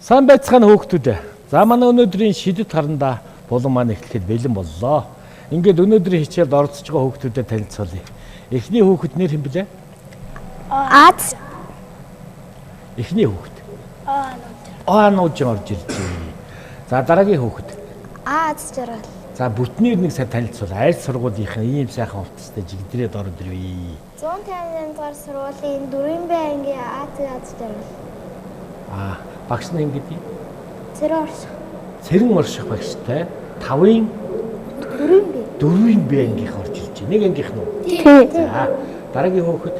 Сайн байцгаана хөөгтүүд. За манай өнөөдрийн шидэт харандаа булан маань эхлэхэд бэлэн боллоо. Ингээд өнөөдрийн хичээлд оролцож байгаа хөөгтүүдэд танилцуулъя. Эхний хөөгт нэр хэн блэ? Аз. Эхний хөөгт. Анууж орж ирж байна. За дараагийн хөөгт. Аз жаргал. За бүтнээр нэг сайн танилцуул. Айл сургуулийнх нь ийм сайхан утастай жигдрээд ороод ирвээ. 158 дугаар сургуулийн 4-р Б ангийн Аз жаргал. Багш нь ингэдэг. Цэрэн орших багштай 5-ын 4-р Б ангийнх орж ирж байна. Нэг ангийнх нь уу? Тий. За дараагийн хөөгт.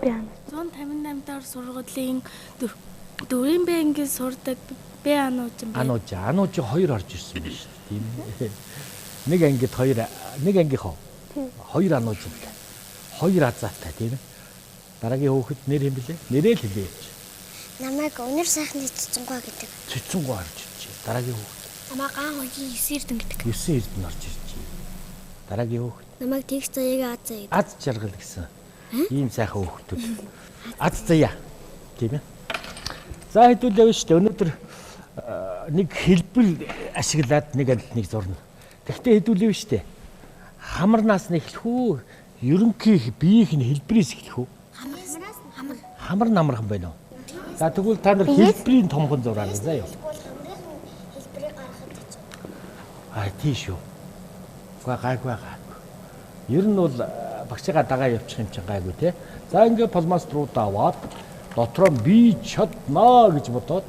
158 дахь сургуулийн 4-р Б ангийн сурдаг Б анууж байна. Анууж 2 орж ирсэн байна шүү дээ. Тийм ээ. Нэг ангид 2, нэг ангийнхоо 2 анууж байна. 2 азаатай тийм ээ. Дараагийн хөөгт нэр хэм блэ? Нэрээ л хэлээ. Намайг өнөр сайхны цэцэнгуй гэдэг. Цэцэнгуй орж ирж байна. Дараагийн хөөгт. Намайг Гаан хогийн 9 эрдэн гэдэг. 9 эрдэнэ орж ирж байна. Дараагийн хөөгт. Намайг Тэгс заяагийн Аз заяа. Аз жаргал гэсэн. Ийм сайхан хөөгтүүд. Аз заяа. Тийм ээ. За хэдүүлээ шүү дээ. Өнөөдөр нэг хэлбэр ашиглаад нэг адилныг зурна. Тэгтээ хэдүүлээ шүү дээ. Хамарнаас нь эхлэх үү? Ерөнхий биеийн хэлбэрээс эхлэх үү? Хамар намархан байна уу? За тэгвэл та нар хэлбэрийн томхон зураарай заа юу. Хэлбэрийг гаргахад Аа тийш үү. Гайгүй. Ер нь бол багшигаа дагаа явчих юм чинь гайгүй те. За ингээд полмаструудаа аваад дотроо би чаднаа гэж бодоод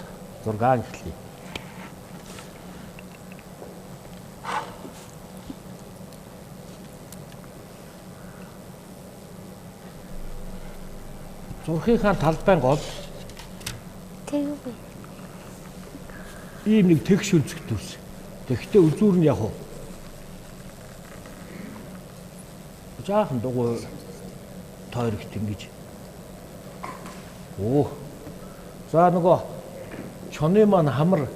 зургаан эхлэе. Зурхийнхаа талбайн гол тэгвэ. ийм нэг тэгш үзэгдүүс. Тэгтээ үзүүр нь яг уу. Жаахан дугуй тойрогт ингэж. За нөгөө чоны маань хамар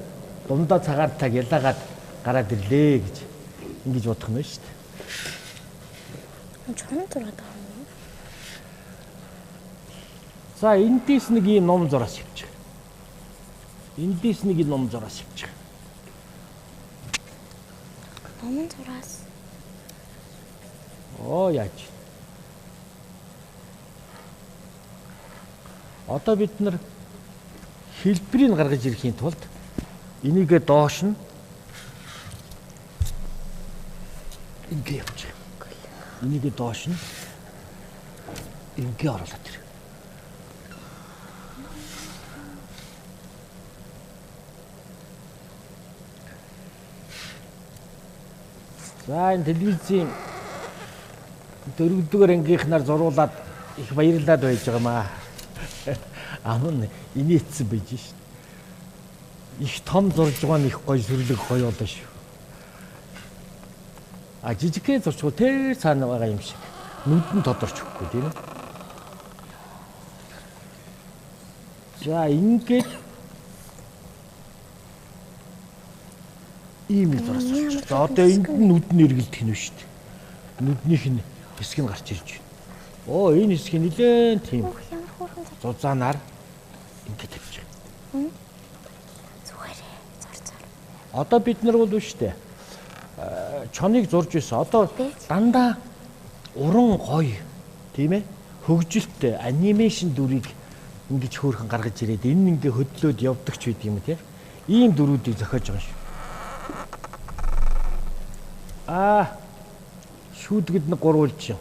дундаа цагаартаа ялаагаад гараад ирлээ гэж ингэж бодох нь шүү дээ. Чон зураад байгаа юм. За эндээс нэг ийм ном зураа шивчих. Эндээс нэг ийм ном зураа шивчих. Номон зураас. Яаж. Одоо бид нар хэлбэрийг гаргаж ирэхийн тулд энийгээ доош нь ингээ явуучих. Энийгээ доош нь ингээ оруулаад ирэх. За энэ телевизийн 4-р ангийнхнаар зуруулаад их баярлаад байж байгаа маа. Амн инээдсэн байж шít. Их том зурж байгаа нь их гоё сүрлэг гоё болоо шүү. Жижигхэн зурчгүй тэр цаана байгаа юм шиг. Нүд нь тодорч өгөхгүй тийм ээ. За ингээд ийм л зурсан. За одоо энд нь нүд нь эргэлдэх нь шүү дээ. Нүднийх нь хэсэг нь гарч ирж байна. Энэ хэсэг нь нэлээд тийм. Зузаанаар ингээд тавьчих. Зүгээрээ зурцаар. Одоо бид нар бол биш дээ. Чоныг зурж байсан. Одоо дандаа уран гоё тийм ээ. Хөгжилтэй анимашн дүрийг ингэж хөөрхөн гаргаж ирээд энэ ингээ хөдлөөд явдаг ч үгүй юм тийм. Ийм дүрүүдийг зохиож байгаа шүү. Шүүдгэд нэг гурвуулж юм.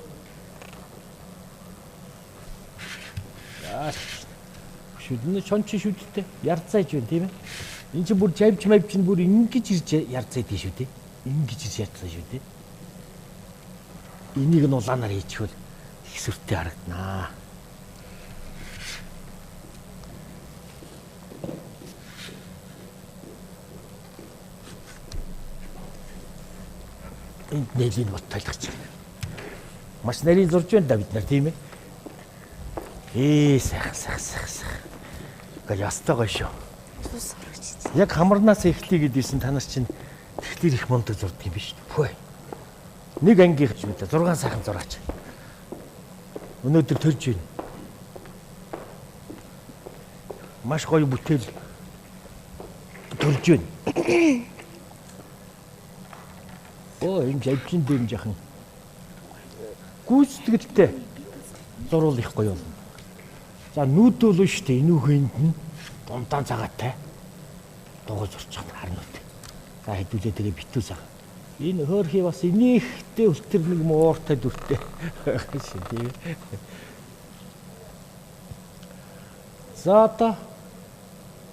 Шүднэ чонч шүдтэй ярцааж байна тийм ээ. Энд чинь бүр жавж мавж бүр ингэж ирж ярцаад тийм шүү дээ. Ингэж ирж ярцаа шүү дээ. Энийг нь улаанаар хийчихвэл их сүртэй харагданаа. Энд нэлийн бот тайлгч. Маш нарийн зурж байна да бид нар тийм ээ. Сайхан. Гэл ястай гоё шүү. Яг хамарнаас эхлэе гэдээсэн та нар чинь тэгэхээр их мундаг зурдаг юм биш үү? Нэг ангийнх ч мэдээ 6 сайхан зураач. Өнөөдөр төрж байна. Маш гоё бүтээл төрж байна. Энэ завжин дээр жахан гүйцэтгэлтэй зурвал их гоё болно. За нүүд бол шүү дээ. Энүүхэнд нь дундаа цагаатай дугуй зурчих харна үү. За хэдүүлээ тэгээ битүү цаг. Энэ хөөрхий бас инээхтэй үлтэр нэг мууртай дүртэй шин тийм. За одоо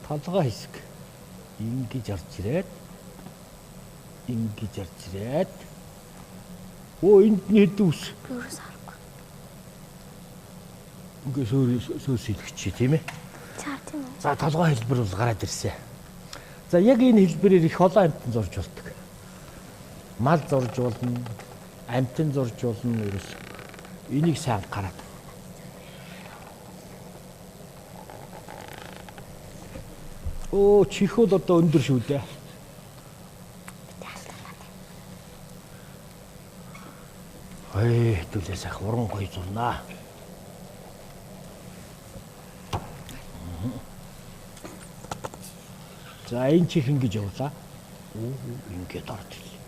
толгой хэсэг ингэж орж ирээд ингэж орж ирээд энд нь хэд үс Юурээс харахгүй. ингээ сөөс илгч тийм ээ. Чаар тийм үү? За толгой хэлбэр бол гараад ирсэн. За яг энэ хэлбэрээр их олон амьтан зурж болдог. Мал зурж болно, амьтан зурж болно ерөөс. Энийг сайн гараад. Чих бол одоо өндөр шүү дээ. Хэдүүлээ сайхан уран гоё зурнаа. За энэ чих ингэж явлаа. Ингээд орж ирлээ.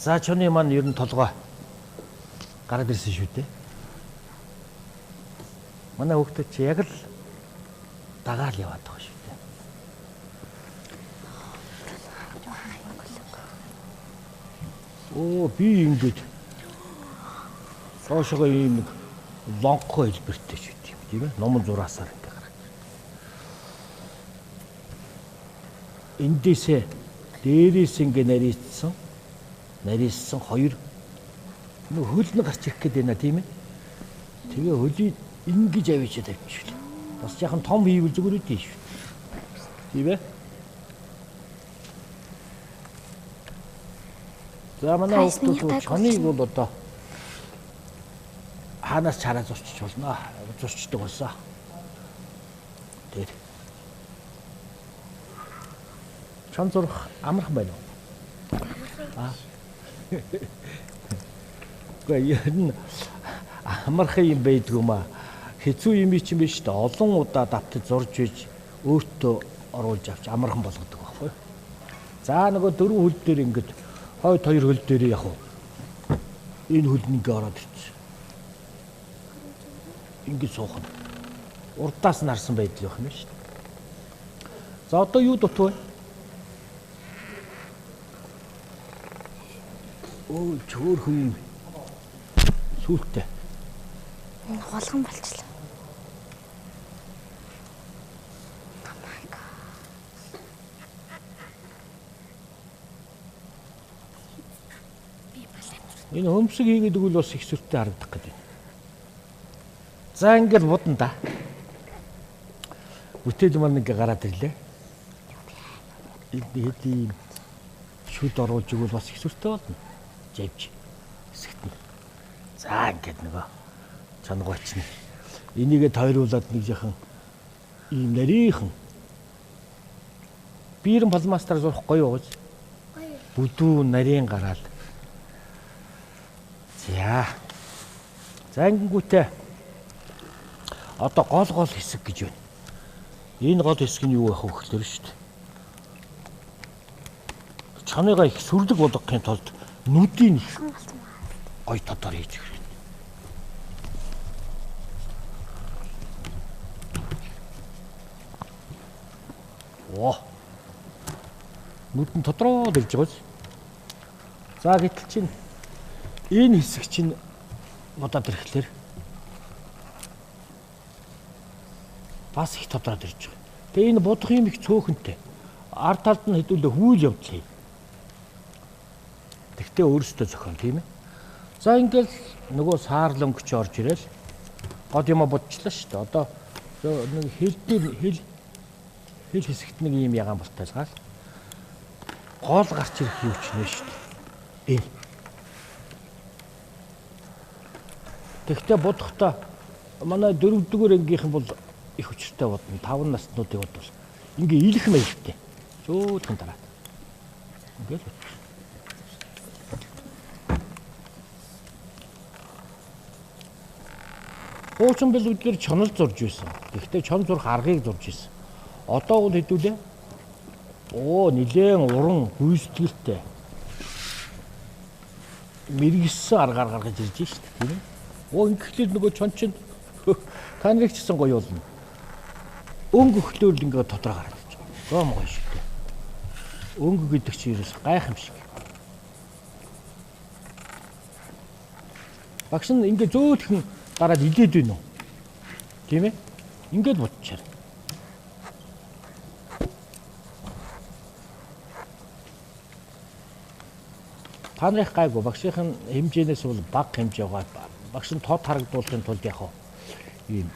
За чоны маань ер нь толгой гараад ирсэн шүү дээ. Манай хүүхдүүд чи яг л дагаал яваад байгаа шүү дээ. Би ингэж доошоо ийм нэг лонхоо хэлбэртэй шүү дээ. Тийм ээ. Номон зураасаар ингэ гараад. Эндээсээ дээрээс ингэ нарийсан хоёр хөл нь гарч ирэх гээд байна тийм ээ. Тэгээ хөлийг ингэж авчиад тавьчихвал. Бас яхан том хийвэл зүгээр үгүй шүү. Тийм ээ. За манай хүүхдүүд чоныг бол одоо хаанаас чараа зурчих болно. Зурчдаг болсоо. Тэр. Чон зурх амархан байна уу? Гэхдээ амархан юм байдгүй маа. Хэцүү юм чи биш шүү дээ. Олон удаа давтаж зурж иж өөртөө оруулж авч амархан болгодог байхгүй. За нөгөө дөрвөн хөл дээр ингэж хойд хоёр хөл дээр яг уу. Энэ хөл нэг ороод ирчих. Ингэж суух нь. Урдаас нь харсан байдал байх юм шүү дээ. За одоо юу дутуу вэ? Чөөрхөн юм. Сүлтээ. Энэ холгон болчихлоо. Энэ хөмсөг хийгээд өгвөл бас их сүртэй харагдах гэдэг. За ингээд будна да. Бүтээл маань ингээ гараад ирлээ. Эдийн шүд оруулж өгвөл бас их сүртэй болно. Живж хэсэгт нь. За ингээд нөгөө чонгойч нь. Энийгээ тойруулаад нэг жахан ийм нарийнхан. Биерэн палмастар зурх гоё ууж. Бүдүү нарийн гараад. За ингэнгүүтээ одоо гол хэсэг гэж байна. Энэ гол хэсэг нь юу байх вэ гэхээр шүү дээ. Чаныгаа их сүрлэг болгохын тулд нүдийн их гоё тодор хийж өгөх. Нүдэн тодроод ирж байгаа. За гэтэл чинь энэ хэсэг чинь бодоод ирэхлээр бас их тодроод ирж байгаа. Тэгээ энэ будах юм их цөөхөнтэй. Ард талд нь хэдүүлээ хүүл явдлаа. Тэгтээ өөрөөсөө зохион тийм ээ. За ингээл нөгөө саарлөнгөч орж ирэл гол юм будчихлаа шүү дээ. Одоо нэг хэл хэсэгт нэг юм ягаан болтойсгаал гол гарч ирэх юу ч нэ шүү дээ. Тэгтээ будахта манай 4-р ангийнхан бол их хүчтэй бодно. 5 наснуудын бол ингээ ийлэх маягтай. Зөөлхөн дараад. Ингээл. Хуучин бил үдгээр чонол зурж байсан. Гэхдээ чон зурх аргыг зурж байсан. Одоо бол хэдүүлээ? Нилээн уран гүйцэтгэлтэй. Мэргэссэн аргаар гаргаж ирж шүү дээ, тийм ээ. Ингэхлээр нөгөө чон чин та нарыг ч гэсэн гоё болно. Өнгө өглөөр л ингээд дотроо гараад ирж байгаа. Гом гоё шүү дээ. Өнгө гэдэг чинь ерөөс гайхамшиг. Багш нь ингээд зөөлхөн гараад идээд байна уу? Тийм ээ? Ингээд бодчихаар. Та нарыг гайгүй багшийн хэмжээнээс бол бага хэмжээ байгаа. Багш нь тод харагдуулахын тулд яг ийм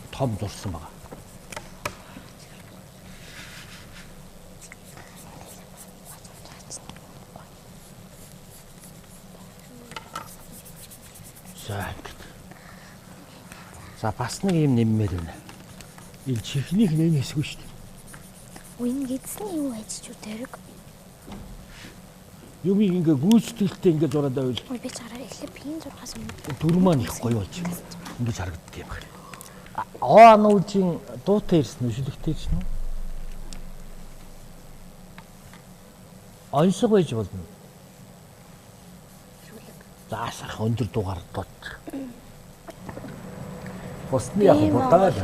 том зурсан байгаа. За бас нэг юм нэммээр байна. Энэ чихнийх нэг хэсэг шүү дээ. Энэ гидсний юу ажиж үү тэрэг? Юм ингээ гүйцэтгэлтэй ингээ зураад байвал. Би цаараа эхлээ пин зурхаас өмнө. Түр маань их гоё болж байна. Ингээ харагддаг юм байна. Нүүжийн дуутай ирсэн үү, шүлэгтэй ирсэн үү? Онцгой байж болно. Заасах өндөр дугаар дот. Босны яг бодоод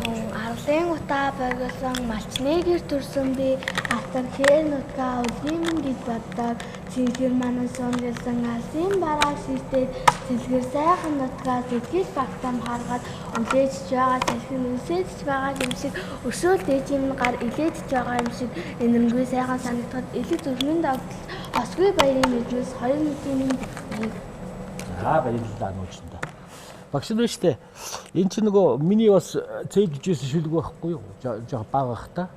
Арлын утаа байгуулсан малчны гэр төрсөн би атархээ нутгаа үлдэн гэж боддог. Цэглэр манай сонирсан алсын бараа шийдээд цэглэр сайхан нутгаа сэтгэл багтам харгаад үлээж байгаа салхин үсэж байгаа юм шиг өшөөл дэж юм гар илээж байгаа юм шиг энэргүй сайхан санагдахад элэг зүрхний давтал осгүй баярын мэднэс 2 мэдээний баярлалаа нууцтай. Багш нь штэ. Энд чи нөгөө миний бас цэглэжсэн шүлэг байхгүй юу? Жоо бага бах та.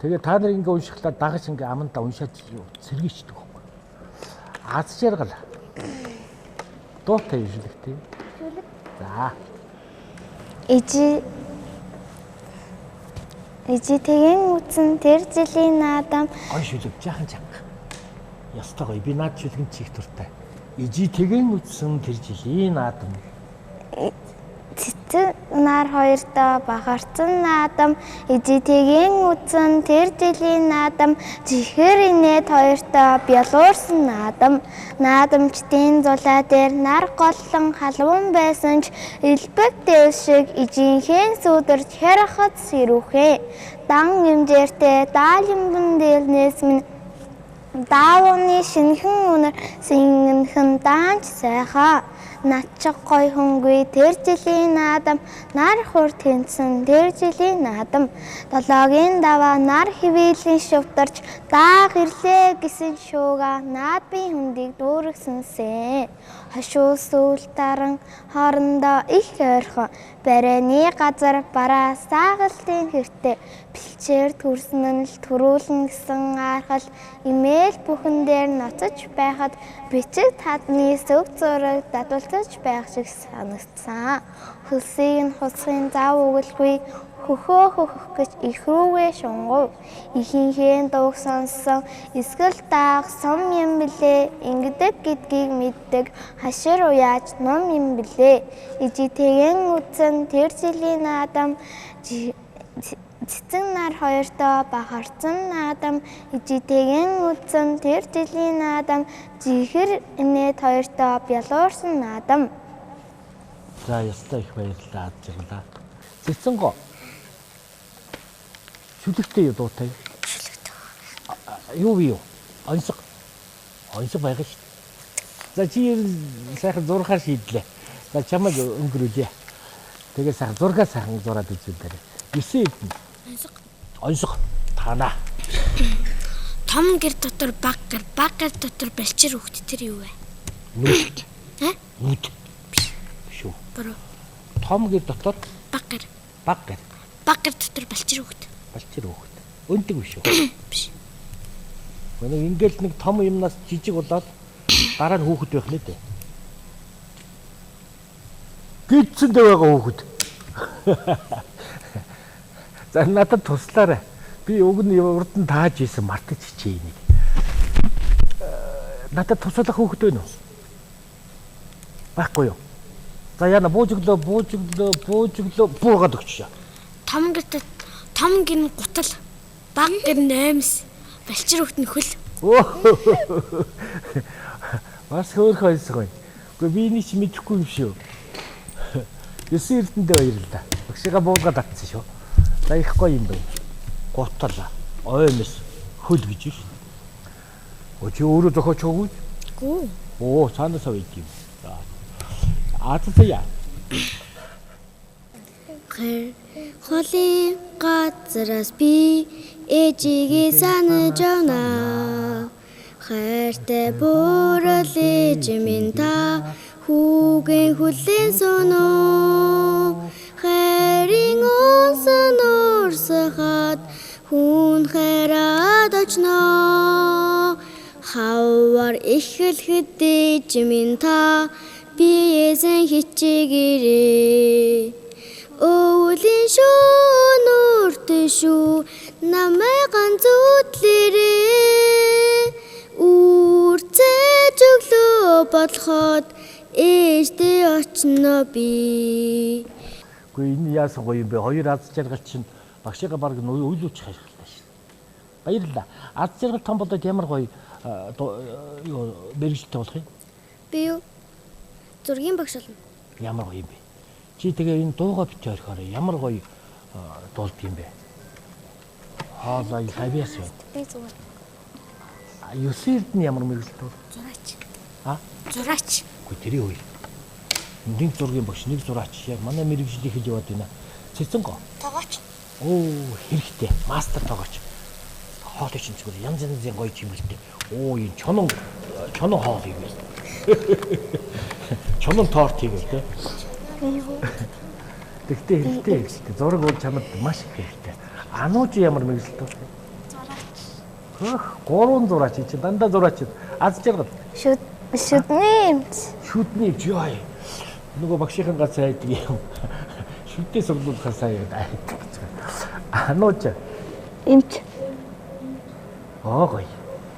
Тэгээ та нар ингээ уншихлаа дагаж ингээ амандаа уншаад сэргийчдэг байхгүй. Аз жаргал. Дуутай шүлэгтэй. шүлэг. За. Ижи тэгэн үтсэн тэр жилийн наадам. Гой шүлэг жаахан чанга. Ястаа гоё. Би наад шүлгэн чих туртай. Ижи тэгэн үтсэн тэр жилийн наадам. Цэцэг нар хоёрдоо бахарцсан наадам ижи тэгэн үтсэн тэр жилийн наадам чихэр инээд хоёрдоо бялуурсан наадамчдын зулаа дээр нар голлон халуун байсан ч элбэг дэв шиг ижинхэн сүдэрч хэрхад сэрүүхээ дан имжээртэй даалимбан дээлнээс минь даавны шинхэн үнэр синхэн даанч сайхаа Начиг гой хөнгүй тэр жилийн наадам нар хур тэнцэн тэр жилийн наадам долоогийн даваа нар хивээлийн шөвтөрч дааг ирлээ гэсэн шууга наад би хүндийг дүүргсэнсэн хашуу сүүл таран хоорондоо их ойрхон барайны газар бараа саагалтын хэртэй бэлчээр төрсөн нь л төрүүлэн гэсэн аргал имэйл бүхэн дээр ноцож байхад бичиг тадны сөг зураг дадуулж байх шиг санагдсан. Хөлсийг нь хусахын зав өгөлгүй хөхөө хөхөх гэж их рүүгээ шунгав. Ихийнхээ дууг сонссон эсгэл даах сум юм билээ. Ингэдэг гэдгийг мэддэг хашир уяаж ном юм билээ. Ижи тэгэн үтсэн тэр жилийн наадам цэцэг нар хоёртоо бахарцсан наадам ижи тэгэн үтсэн тэр жилийн наадам жихэр инээд хоёртоо бялуурсан наадам. За ястай их баярлалаа ажиглаа. Цэцэнгоо шүлэгтэй юу дуутай? Шүлэгтэй. Юу? Онцог байгаа шүү дээ. За чи сайхан зурхаар шийдлээ. За чамайг өнгөрүүлье. Тэгээ сайхан зургаа сайхан зураад үзүүлээ. 9 эдэн. Онцог. Танаа. Том гэр дотор баг гэр дотор бэлчээр хөхт тэр юу вэ? Нүд. Нүд. Шүү. Буруу. Том гэр дотор баг гэр. Баг гэр дотор бэлчээр хөхт. Бэлчээр хөхт. Өндөг биш үү? Биш. Өнөө ингээл нэг том юмнаас жижиг болоод дараа нь хүүхэд байх нэ дээ. Гидсэндээ байгаа хүүхэд. За надад туслаарай. Би уг нь урд нь тааж исэн мартаж чий нэг. Надад туслах хүүхэд байна уу? Байхгүй юу? За яна буужиглоо буугаад өгчөө. Том Том гин гутал, баг гин наймс, балчир хөхт нь хөл. Бас хөөрхөн ойсгоо. Гэхдээ би энийг чи мэдэхгүй юм шүү. 9 эрдэндээ баярлалаа. Багшигаа буулгаад татсан шүү. За их гоё юм байна. Гутал, оймс, хөл гэж шүү. Чи өөрөө зохиоч өгөөгүй? Гүү. Цаанаасаа үйд юм. За. Атсая. Холийн газраас би ээжигээ санаж оноо. Хайртай бүрэлж минь та хүүгийн хүлэн соноо. Хайрын унсан урсахад хүн хайраад очноо. Хавар ихэлхэд ээж минь та биесэн хичээгээрээ. Өвлийн шүү нүртэй шүү намайг ганцуудлээрээ. Үрцэж өглөө болоход ээжтэй очно би. Гэхдээ энэ яасан гоё юм бэ? Хоёр аз жаргал чинь багшигаа баг үйлүүч хайрлаа шүү. Баярлалаа. Аз жаргал том болоод ямар гоё мэрэгчлээ болох юм? Би юу? Зургийн багш болно. Ямар гоё юм бэ? Чи тэгээ энэ дуугаа битээ орхиороо ямар гоё дуулд юм бэ? Хаалаа хавьяас байна. Би зүгээр. Юсэрд нь ямар мэрэгчлээ дуу? Зураач. Үгүй Зураач. тэрий үе. Нэг зургийн багш, нэг зураач яг манай мэрэгжлийг хийж яваад байна. Цэцэнгоо. Тогооч. Хэрэгтэй. Мастер тогооч. Хоол чинь зүгээр янз янзын гоё юм л дээ. Энэ чонон хоол юм байна. Чонон торт хийгээл те. Тэгтээ хэрэгтэй. Зураг бол чамд маш их хэрэгтэй. Анууч ямар мэрэгчлээ дуу? Гурван зураач чи дандаа зураач аз жаргал. Шүдний эмч. Шүдний эмч яа. Нөгөө багшийн гацаа хайдаг юм. Шүдний сургуулийнхаа сайн байдаг. Анууч Эмч. гоё.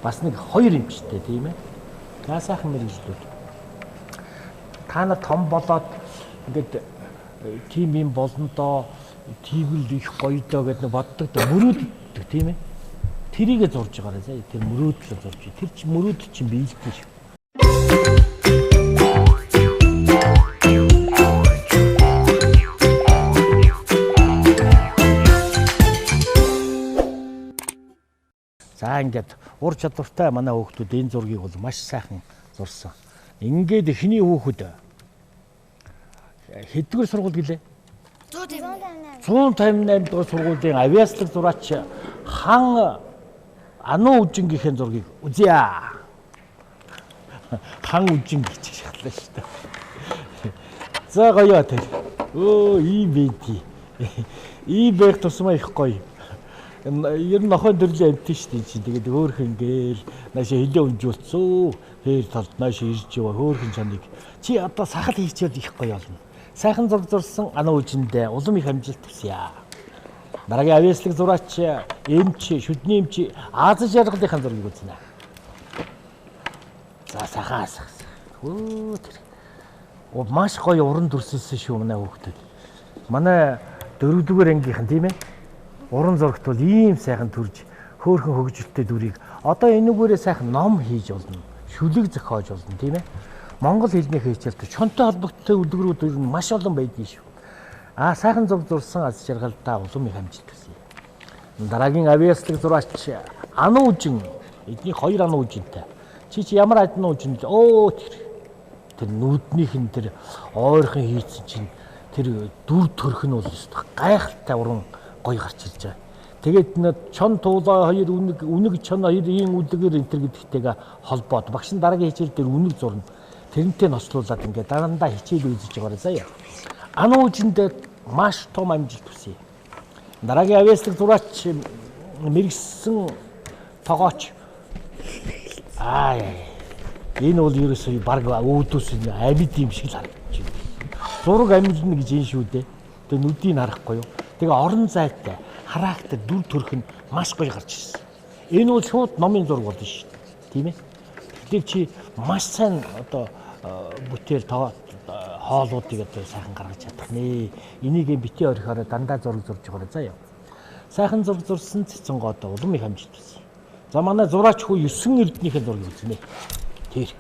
Бас нэг хоёр эмчтэй тийм ээ. Сайхан мэрэгжлүүд. Та нар том болоод ингээд тийм юм болно доо, тийм л их гоё доо гэдэг боддог доо мөрөөддөг тийм ээ. Тэрийгэ зурж байгаарай заа. Тэр мөрөөдлөөр зурж. Тэр чи мөрөөдөл чинь биелдэг шүү. За ингээд ур чадвартай манай хүүхдүүд энэ зургийг бол маш сайхан зурсан. Ингээд эхний хүүхэд хэдгээр сургууль гэлээ? 158 дугаар сургуулийн авиаслаг зураач хан Ануу Үжингийнхээ зургийг үзье. Хан Үжинг гэж шатлаа шүү дээ. За гоё тэр. Ийм бэти. Ийм байх тусмаа их гоё. Ер нь нохой төрлийн амт шүү дээ чинь. Тэгээд хөөхөн гээл наашаа хилээ өнжүүлцөө. Хээр талд наашаа ирж яваа хөөхөн чаныг. Чи одоо сахал хийчихвэл их гоё болно. Сайхан зураг зурсан Ануу Үжиндээ улам их амжилт хүсье. Дараагийн авиаслаг зураач эмч, шүдний эмч аз жаргалынхаа зургийг үзнэ. За сахаас. Тэр. Маш гоё уран дүрсэлсэн шүү манай хүүхдүүд. Манай 4-р ангийнхан тийм ээ. Уран зурагт бол ийм сайхан төрж хөөхөн хөгжилтэй дүрийг одоо энэгээрээ сайхан ном хийж болно. Шүлэг зохиож болно тийм ээ. Монгол хэлний хичээлд чонтой холбогдтой үлгэрүүд ер нь маш олон байдгийг шүү. Сайхан зураг зурсан аз жаргалтай улам их амжилт хүсье. Дараагийн авиаслаг зураач Ануу Үжин. Эдний хоёр Ануу Үжинтэй. Чи ямар Ануу Үжин? Тэр нүднийх нь тэр ойрхон хийцэн чинь тэр дүр төрх нь бол гайхалтай уран гоё гарч ирж байгаа. Тэгээд чон туулаа хоёр үнэг чон хоёрын үлгээр энтер гэдэгтэйгээ холбоод багш нь дараагийн хичээл дээр үнэг зурна. Тэрнтэй ноцлуулаад ингээд дандаа хичээл үзэж байгаарай заяа. Ануу Үжиндээ маш том амжилт хүсье. Дараагийн авиаслаг зураач мэрэгсэн тогооч. Энэ бол ерөөсөө баг өөдөөс амьд юм шиг л харагдаж байна. Зураг амьдна гэж энэ шүү дээ. Тэгээ нүдийг харахгүй юу? Тэгээ орон зайтай, характер, дүр төрх нь маш гоё гарч ирсэн. Энэ бол шууд номын зураг болно шүү дээ. Тийм ээ? Тэгэхээр чи маш сайн одоо бүтээл хоолуудыг одоо сайхан гаргаж чадах нэ. Энийг битээ орхиороо дандаа зураг зурж байгаарай заа ёо. сайхан зураг зурсан Цэцэнгоод улам их амжилт байсан. За манай зураач хүү 9 эрдэнийхээ зургийг үзнэ. Тэр.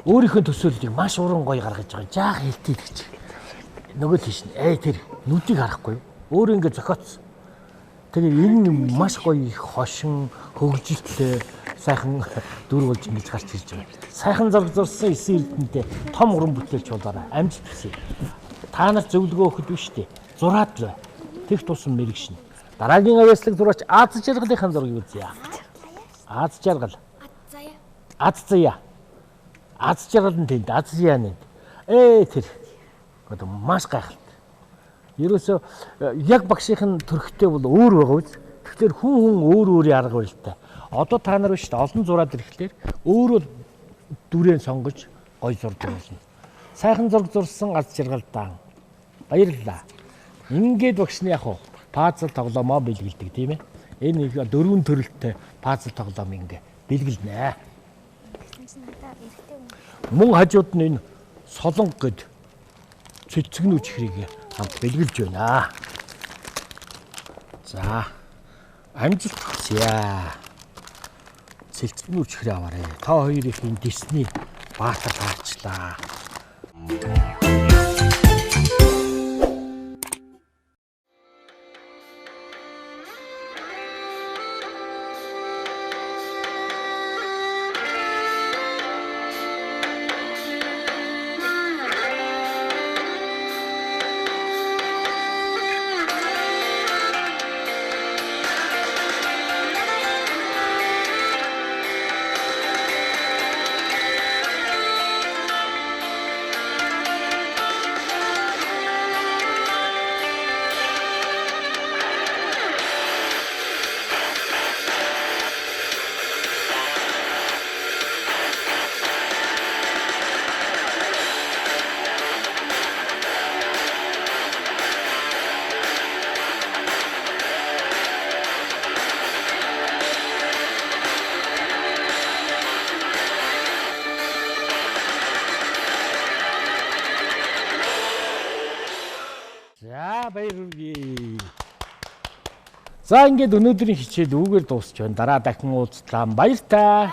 Өөрийнхөө төсөөллийг маш уран гоё гаргаж байгаа. Жаах хэлтий гэж. Нөгөө л тийш. Тэр нүдийг харахгүй. Өөрөө ингэ зохиоцсон. Тэгээ энэ маш гоё хошин, хөгжилтэй сайхан дүр болж ингэж гарч ирж байгаа. Сайхан зураг зурсан 9 эрдэнэтэй том уран бүтээлч болоорой. Амжилт хүсье. Та нар зөвлөгөө өгөх биш үү? Зураад л бай. Тэг тусан мэрэгшин. Дараагийн авьяаслаг зураач Аз жаргалынхаа зургийг үзье. Аз жаргал. Аз заяа. Аз жаргал нь тэнд, аз заяа нь. Тэр. Одоо маш гайхалтай. Ерөөсөө яг багшийн төрхтэй бол өөр байгаа биз. Тэгэхээр хүн өөр өөрийн арга барилтай. Одоо та нар биш олон зураад ирэхлээр өөрөө дүрээ сонгож гоё зурж болно. Сайхан зураг зурсан аз жаргалтай. Баярлалаа. Ингээд багшны яг уу пазл тоглоомоо бэлгэлдэг тийм ээ. Энэ нэг 4 төрөлтэй пазл тоглоом ингээ бэлгэлнэ. Мөн хажууд нь энэ солонго гэд цэцэгнүүч хэрэг хамт бэлгэлж байна. За амжилт хүсье. Цэцэгнүүч хэрэг аваарэ. Та хоёрын Disney баатар хаачлаа. Баярлалаа. За ингээд өнөөдрийн хичээл үүгээр дуусч байна. Дараа дахин уулзлаа. Баяр таа.